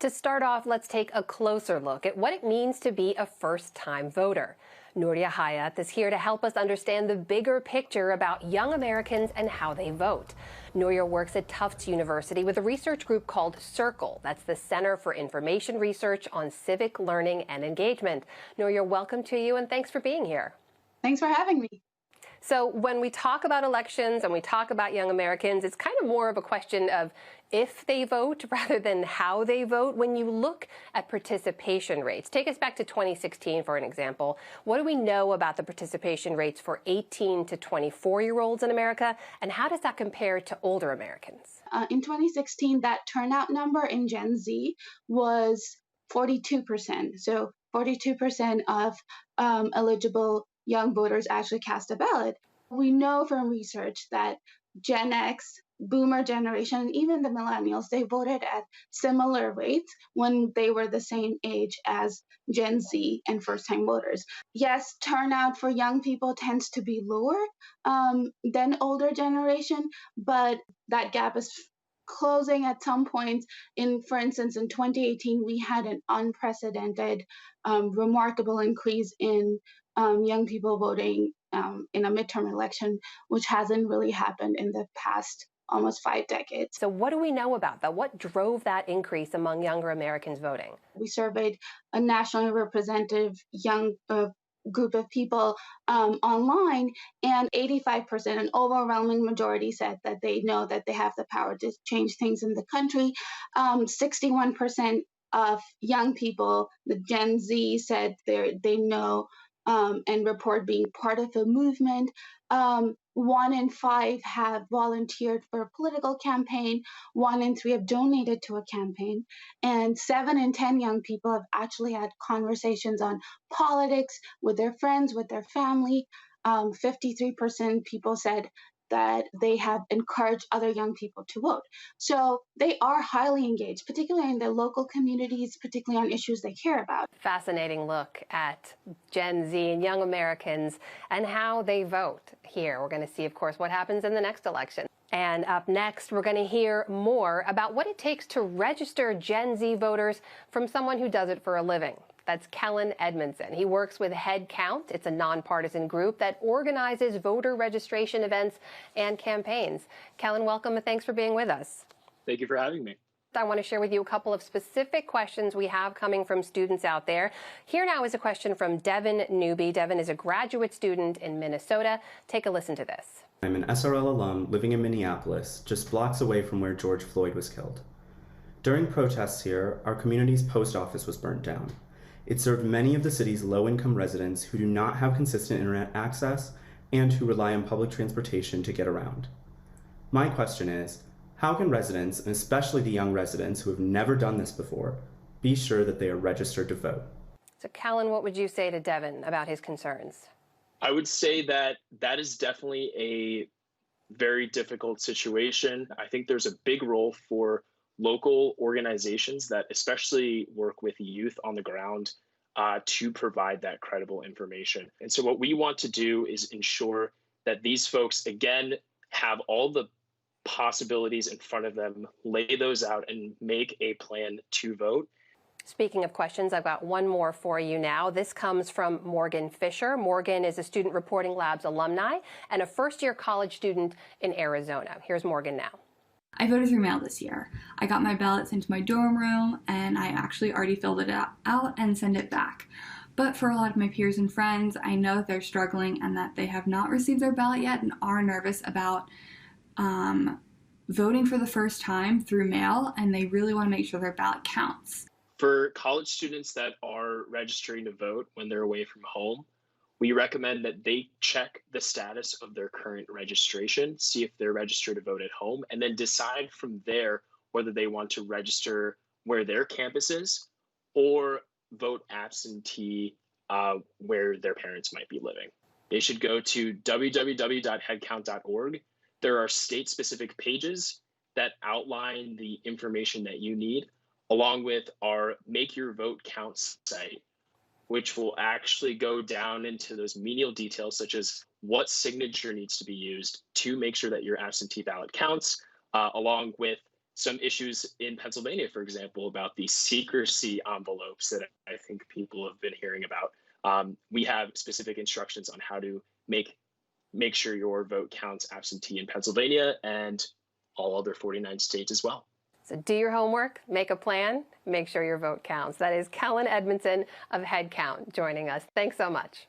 To start off, let's take a closer look at what it means to be a first-time voter. Noorya Hayat is here to help us understand the bigger picture about young Americans and how they vote. Noorya works at Tufts University with a research group called CIRCLE. That's the Center for Information Research on Civic Learning and Engagement. Noorya, welcome to you and thanks for being here. Thanks for having me. So when we talk about elections and we talk about young Americans, it's kind of more of a question of if they vote rather than how they vote. When you look at participation rates, take us back to 2016 for an example. What do we know about the participation rates for 18 to 24-year-olds in America, and how does that compare to older Americans? In 2016, that turnout number in Gen Z was 42%. So 42% of eligible young voters actually cast a ballot. We know from research that Gen X, Boomer generation, and even the millennials, they voted at similar rates when they were the same age as Gen Z and first-time voters. Yes, turnout for young people tends to be lower than older generation, but that gap is closing at some points. For instance, in 2018, we had an unprecedented, remarkable increase in young people voting in a midterm election, which hasn't really happened in the past almost 5 decades. So what do we know about that? What drove that increase among younger Americans voting? We surveyed a nationally representative young group of people online, and 85%, an overwhelming majority, said that they know that they have the power to change things in the country. 61% of young people, the Gen Z, said they know and report being part of a movement. 1 in 5 have volunteered for a political campaign. 1 in 3 have donated to a campaign. And 7 in 10 young people have actually had conversations on politics with their friends, with their family. 53% people said that they have encouraged other young people to vote. So they are highly engaged, particularly in their local communities, particularly on issues they care about. Fascinating look at Gen Z and young Americans and how they vote here. We're going to see, of course, what happens in the next election. And up next, we're going to hear more about what it takes to register Gen Z voters from someone who does it for a living. That's Kellen Edmondson. He works with HeadCount. It's a nonpartisan group that organizes voter registration events and campaigns. Kellen, welcome and thanks for being with us. Thank you for having me. I want to share with you a couple of specific questions we have coming from students out there. Here now is a question from Devin Newby. Devin is a graduate student in Minnesota. Take a listen to this. I'm an SRL alum living in Minneapolis, just blocks away from where George Floyd was killed. During protests here, our community's post office was burnt down. It served many of the city's low-income residents who do not have consistent internet access and who rely on public transportation to get around. My question is, how can residents, and especially the young residents who have never done this before, be sure that they are registered to vote? So, Kellen, what would you say to Devin about his concerns? I would say that is definitely a very difficult situation. I think there's a big role for local organizations that especially work with youth on the ground to provide that credible information. And so what we want to do is ensure that these folks, again, have all the possibilities in front of them, lay those out, and make a plan to vote. Speaking of questions, I've got one more for you now. This comes from Morgan Fisher. Morgan is a Student Reporting Labs alumni and a first-year college student in Arizona. Here's Morgan now. I voted through mail this year. I got my ballots into my dorm room, and I actually already filled it out and sent it back. But for a lot of my peers and friends, I know that they're struggling and that they have not received their ballot yet and are nervous about voting for the first time through mail, and they really want to make sure their ballot counts. For college students that are registering to vote when they're away from home, we recommend that they check the status of their current registration, see if they're registered to vote at home, and then decide from there whether they want to register where their campus is or vote absentee where their parents might be living. They should go to www.headcount.org. There are state-specific pages that outline the information that you need, along with our Make Your Vote Count site, which will actually go down into those menial details, such as what signature needs to be used to make sure that your absentee ballot counts, along with some issues in Pennsylvania, for example, about the secrecy envelopes that I think people have been hearing about. We have specific instructions on how to make sure your vote counts absentee in Pennsylvania and all other 49 states as well. So do your homework, make a plan, make sure your vote counts. That is Kellen Edmondson of HeadCount joining us. Thanks so much.